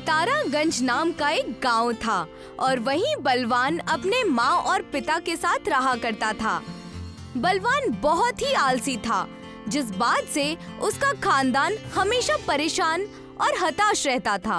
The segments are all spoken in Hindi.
सितारागंज नाम का एक गांव था और वहीं बलवान अपने माँ और पिता के साथ रहा करता था। बलवान बहुत ही आलसी था, जिस बात से उसका खानदान हमेशा परेशान और हताश रहता था।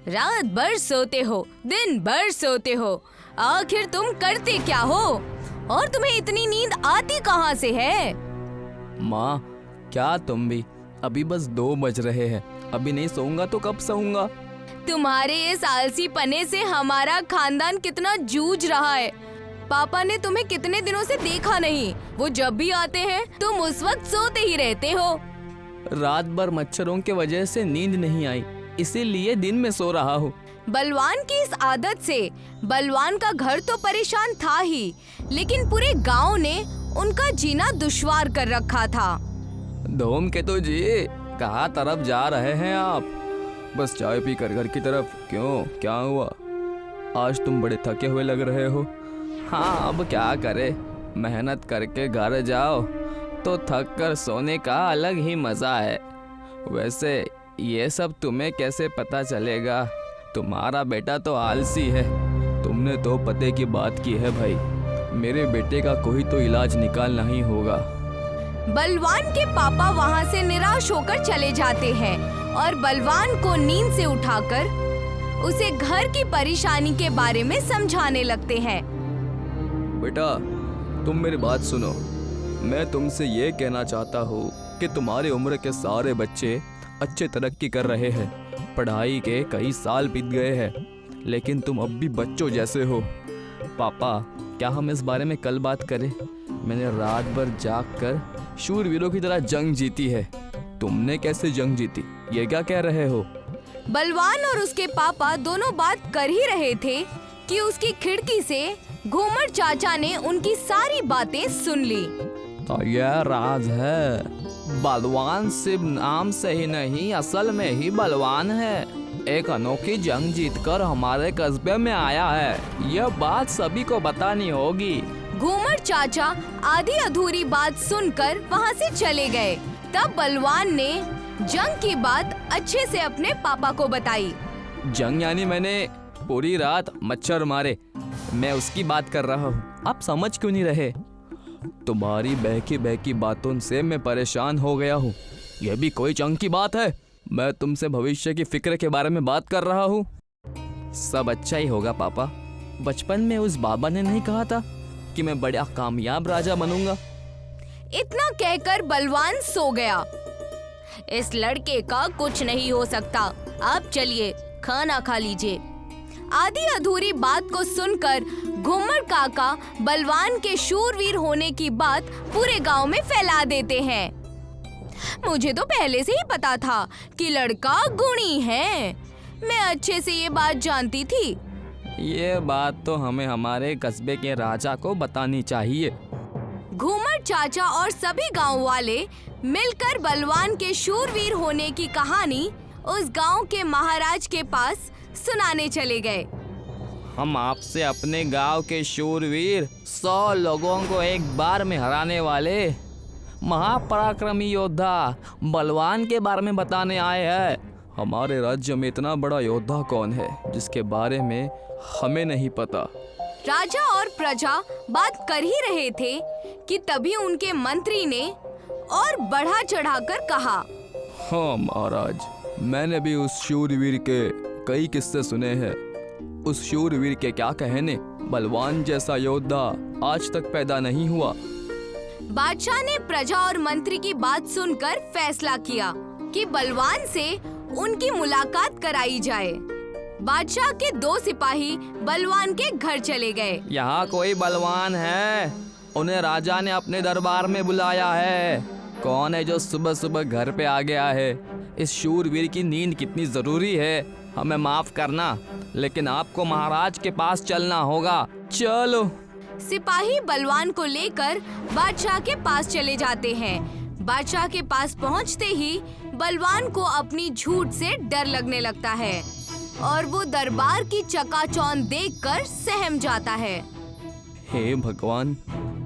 रात भर सोते हो, दिन भर सोते हो, आखिर तुम करते क्या हो और तुम्हें इतनी नींद आती कहाँ से है? माँ, क्या तुम भी? अभी बस 2 बज रहे हैं, अभी नहीं सोऊंगा तो कब सोऊंगा? तुम्हारे इस आलसी पने से हमारा खानदान कितना जूझ रहा है। पापा ने तुम्हें कितने दिनों से देखा नहीं, वो जब भी आते हैं तुम उस वक्त सोते ही रहते हो। रात भर मच्छरों के वजह से नींद नहीं आई, इसीलिए दिन में सो रहा हूँ। बलवान की इस आदत से बलवान का घर तो परेशान था ही, लेकिन पूरे गांव ने उनका जीना दुश्वार कर रखा था। धूमकेतु जी, कहाँ तरफ जा रहे हैं आप? बस चाय पी कर घर की तरफ। क्यों, क्या हुआ? आज तुम बड़े थके हुए लग रहे हो। हाँ, अब क्या करे, मेहनत करके घर जाओ तो थक कर सोने का अलग ही मज़ा है। वैसे ये सब तुम्हें कैसे पता चलेगा? तुम्हारा बेटा तो आलसी है। तुमने तो पते की बात की है भाई, मेरे बेटे का कोई तो इलाज निकालना ही होगा। बलवान के पापा वहाँ से निराश होकर चले जाते हैं और बलवान को नींद से उठाकर उसे घर की परेशानी के बारे में समझाने लगते हैं। बेटा, तुम मेरी बात सुनो। मैं तुमसे ये कहना चाहता हूँ कि तुम्हारी उम्र के सारे बच्चे अच्छे तरक्की कर रहे हैं, पढ़ाई के कई साल बीत गए हैं, लेकिन तुम अब भी बच्चों जैसे हो। पापा, क्या हम इस बारे में कल बात करें? मैंने रात भर जाग कर शूरवीरों की तरह जंग जीती है। तुमने कैसे जंग जीती, ये क्या कह रहे हो? बलवान और उसके पापा दोनों बात कर ही रहे थे कि उसकी खिड़की से घूमर चाचा ने उनकी सारी बातें सुन ली। तो यह राज है, बलवान सिर्फ नाम से ही नहीं, असल में ही बलवान है। एक अनोखी जंग जीतकर हमारे कस्बे में आया है, यह बात सभी को बतानी होगी। घूमर चाचा आधी अधूरी बात सुनकर वहाँ से चले गए। तब बलवान ने जंग की बात अच्छे से अपने पापा को बताई। जंग यानी मैंने पूरी रात मच्छर मारे, मैं उसकी बात कर रहा हूँ। आप समझ क्यों नहीं रहे? तुम्हारी बहकी बहकी बातों से मैं परेशान हो गया हूँ। यह भी कोई जंग की बात है? मैं तुमसे भविष्य की फिक्र के बारे में बात कर रहा हूँ। सब अच्छा ही होगा पापा। बचपन में उस बाबा ने नहीं कहा था कि मैं बड़ा कामयाब राजा बनूंगा? इतना कहकर बलवान सो गया। इस लड़के का कुछ नहीं हो सकता, आप चलिए खाना खा लीजिए। आधी अधूरी बात को सुनकर घूमर काका बलवान के शूरवीर होने की बात पूरे गांव में फैला देते हैं। मुझे तो पहले से ही पता था कि लड़का गुणी है, मैं अच्छे से ये बात जानती थी। ये बात तो हमें हमारे कस्बे के राजा को बतानी चाहिए। घूमर चाचा और सभी गांव वाले मिलकर बलवान के शूरवीर होने की कहानी उस गांव के महाराज के पास सुनाने चले गए। हम आपसे अपने गांव के शूरवीर 100 लोगों को एक बार में हराने वाले महापराक्रमी योद्धा बलवान के बारे में बताने आए हैं। हमारे राज्य में इतना बड़ा योद्धा कौन है जिसके बारे में हमें नहीं पता? राजा और प्रजा बात कर ही रहे थे कि तभी उनके मंत्री ने और बढ़ा चढ़ाकर कहा, हाँ महाराज, मैंने भी उस शूरवीर के कई किस्से सुने हैं। उस शूरवीर के क्या कहने, बलवान जैसा योद्धा आज तक पैदा नहीं हुआ। बादशाह ने प्रजा और मंत्री की बात सुनकर फैसला किया कि बलवान से उनकी मुलाकात कराई जाए। बादशाह के 2 सिपाही बलवान के घर चले गए। यहाँ कोई बलवान है? उन्हें राजा ने अपने दरबार में बुलाया है। कौन है जो सुबह सुबह घर पे आ गया है? इस शूरवीर की नींद कितनी जरूरी है। हमें माफ करना, लेकिन आपको महाराज के पास चलना होगा। चलो। सिपाही बलवान को लेकर बादशाह के पास चले जाते हैं। बादशाह के पास पहुंचते ही बलवान को अपनी झूठ से डर लगने लगता है और वो दरबार की चकाचौंध देखकर सहम जाता है। हे भगवान,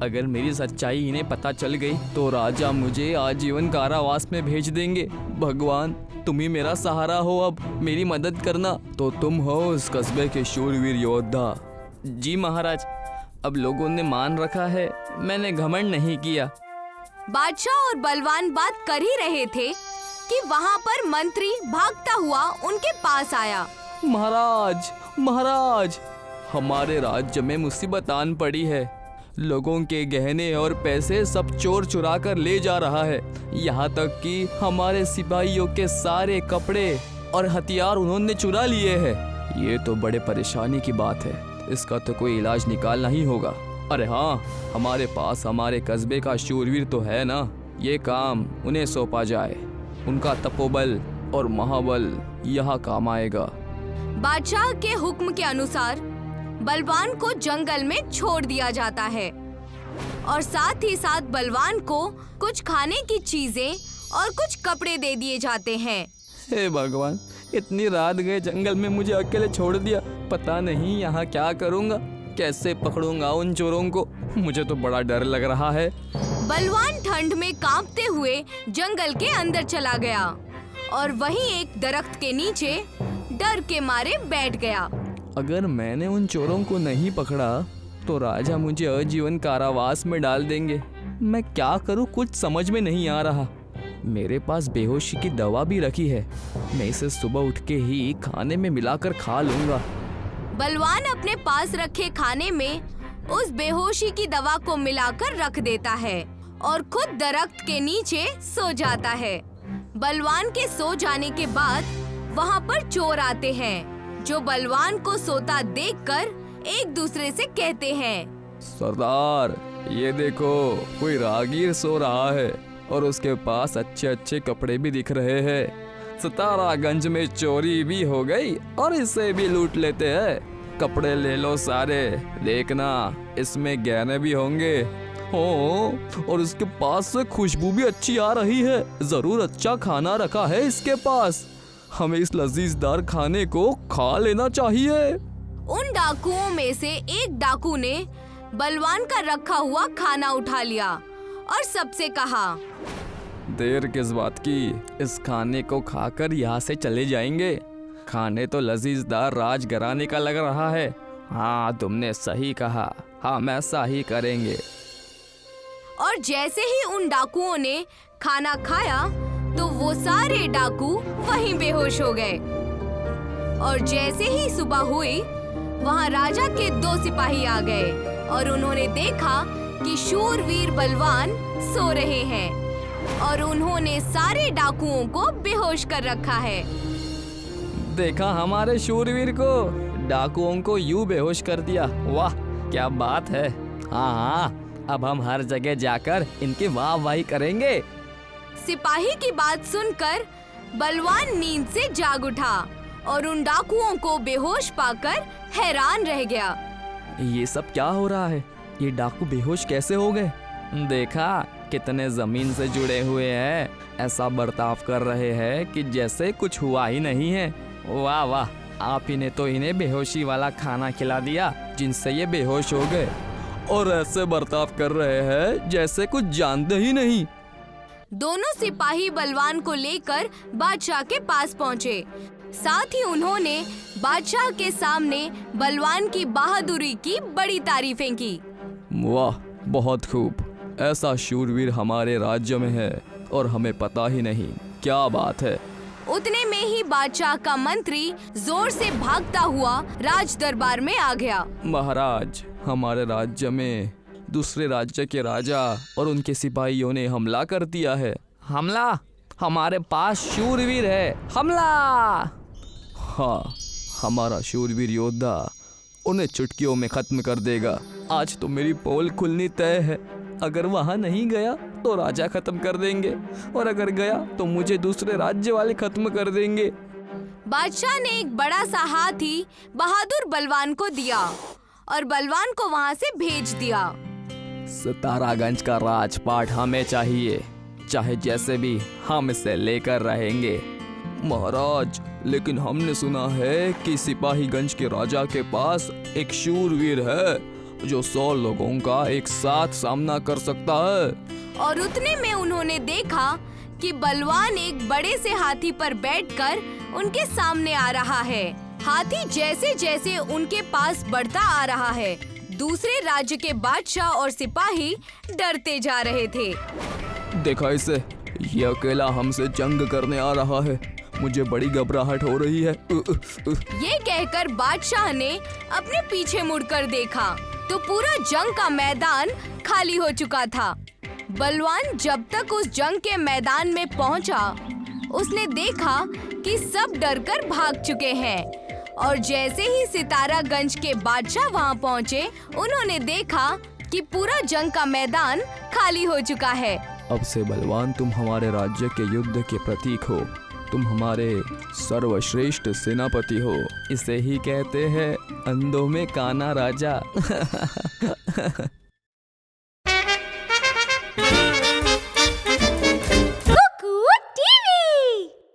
अगर मेरी सच्चाई इन्हें पता चल गई तो राजा मुझे आजीवन कारावास में भेज देंगे। भगवान, तुम ही मेरा सहारा हो, अब मेरी मदद करना। तो तुम हो उस कस्बे के शूरवीर योद्धा। जी महाराज, अब लोगों ने मान रखा है, मैंने घमंड नहीं किया। बादशाह और बलवान बात कर ही रहे थे कि वहाँ पर मंत्री भागता हुआ उनके पास आया। महाराज, महाराज, हमारे राज्य में मुसीबत आन पड़ी है। लोगों के गहने और पैसे सब चोर चुरा कर ले जा रहा है। यहाँ तक कि हमारे सिपाहियों के सारे कपड़े और हथियार उन्होंने चुरा लिए हैं। ये तो बड़े परेशानी की बात है, इसका तो कोई इलाज निकालना ही होगा। अरे हाँ, हमारे पास हमारे कस्बे का शूरवीर तो है ना, ये काम उन्हें सौंपा जाए। उनका तपोबल और महाबल यहाँ काम आएगा। बादशाह के हुक्म के अनुसार बलवान को जंगल में छोड़ दिया जाता है और साथ ही साथ बलवान को कुछ खाने की चीजें और कुछ कपड़े दे दिए जाते हैं। हे भगवान, इतनी रात गए जंगल में मुझे अकेले छोड़ दिया। पता नहीं यहाँ क्या करूँगा, कैसे पकड़ूंगा उन चोरों को। मुझे तो बड़ा डर लग रहा है। बलवान ठंड में कांपते हुए जंगल के अंदर चला गया और वहीं एक दरख्त के नीचे डर के मारे बैठ गया। अगर मैंने उन चोरों को नहीं पकड़ा तो राजा मुझे आजीवन कारावास में डाल देंगे। मैं क्या करूं, कुछ समझ में नहीं आ रहा। मेरे पास बेहोशी की दवा भी रखी है, मैं इसे सुबह उठ के ही खाने में मिलाकर खा लूंगा। बलवान अपने पास रखे खाने में उस बेहोशी की दवा को मिलाकर रख देता है और खुद दरख्त के नीचे सो जाता है। बलवान के सो जाने के बाद वहाँ पर चोर आते हैं जो बलवान को सोता देखकर एक दूसरे से कहते हैं, सरदार, ये देखो, कोई राहगीर सो रहा है और उसके पास अच्छे अच्छे कपड़े भी दिख रहे हैं। सितारागंज में चोरी भी हो गई और इसे भी लूट लेते हैं। कपड़े ले लो सारे, देखना इसमें गहने भी होंगे। हो, और उसके पास से खुशबू भी अच्छी आ रही है। जरूर अच्छा खाना रखा है इसके पास। हमें इस लजीजदार खाने को खा लेना चाहिए। उन डाकुओं में से एक डाकू ने बलवान का रखा हुआ खाना उठा लिया और सबसे कहा, देर किस बात की, इस खाने को खाकर यहाँ से चले जाएंगे। खाने तो लजीजदार राजघराने का लग रहा है। हाँ, तुमने सही कहा, हम ऐसा ही करेंगे। और जैसे ही उन डाकुओं ने खाना खाया तो वो सारे डाकू वहीं बेहोश हो गए। और जैसे ही सुबह हुई, वहाँ राजा के 2 सिपाही आ गए और उन्होंने देखा कि शूरवीर बलवान सो रहे हैं और उन्होंने सारे डाकुओं को बेहोश कर रखा है। देखा हमारे शूरवीर को, डाकुओं को यूं बेहोश कर दिया। वाह, क्या बात है। हाँ हाँ, अब हम हर जगह जाकर इनकी वाहवाही करेंगे। सिपाही की बात सुनकर बलवान नींद से जाग उठा और उन डाकुओं को बेहोश पाकर हैरान रह गया। ये सब क्या हो रहा है? ये डाकू बेहोश कैसे हो गए? देखा, कितने जमीन से जुड़े हुए हैं। ऐसा बर्ताव कर रहे हैं कि जैसे कुछ हुआ ही नहीं है। वाह वाह, आप ही ने तो इन्हें बेहोशी वाला खाना खिला दिया जिनसे ये बेहोश हो गए, और ऐसे बर्ताव कर रहे हैं जैसे कुछ जानते ही नहीं। दोनों सिपाही बलवान को लेकर बादशाह के पास पहुँचे। साथ ही उन्होंने बादशाह के सामने बलवान की बहादुरी की बड़ी तारीफें की। वाह, बहुत खूब। ऐसा शूरवीर हमारे राज्य में है और हमें पता ही नहीं। क्या बात है। उतने में ही बादशाह का मंत्री जोर से भागता हुआ राज दरबार में आ गया। महाराज, हमारे राज्य में दूसरे राज्य के राजा और उनके सिपाहियों ने हमला कर दिया है। हमला? हमारे पास शूरवीर है। हमला! हाँ, हमारा शूरवीर योद्धा उन्हें चुटकियों में खत्म कर देगा। आज तो मेरी पोल खुलनी तय है। अगर वहाँ नहीं गया तो राजा खत्म कर देंगे, और अगर गया तो मुझे दूसरे राज्य वाले खत्म कर देंगे। बादशाह ने एक बड़ा सा हाथी बहादुर बलवान को दिया और बलवान को वहाँ से भेज दिया। सितारागंज का राजपाट हमें चाहिए, चाहे जैसे भी हम इसे लेकर रहेंगे। महाराज, लेकिन हमने सुना है कि सिपाहीगंज के राजा के पास एक शूरवीर है जो 100 लोगों का एक साथ सामना कर सकता है। और उतने में उन्होंने देखा कि बलवान एक बड़े से हाथी पर बैठकर उनके सामने आ रहा है। हाथी जैसे जैसे उनके पास बढ़ता आ रहा है, दूसरे राज्य के बादशाह और सिपाही डरते जा रहे थे। देखा इसे, ये अकेला हमसे जंग करने आ रहा है। मुझे बड़ी घबराहट हो रही है। ये कहकर बादशाह ने अपने पीछे मुड़कर देखा तो पूरा जंग का मैदान खाली हो चुका था। बलवान जब तक उस जंग के मैदान में पहुंचा, उसने देखा कि सब डरकर भाग चुके हैं और जैसे ही सितारागंज के बादशाह वहां पहुंचे, उन्होंने देखा कि पूरा जंग का मैदान खाली हो चुका है। अब से बलवान तुम हमारे राज्य के युद्ध के प्रतीक हो। तुम हमारे सर्वश्रेष्ठ सेनापति हो। इसे ही कहते हैं अंधों में काना राजा।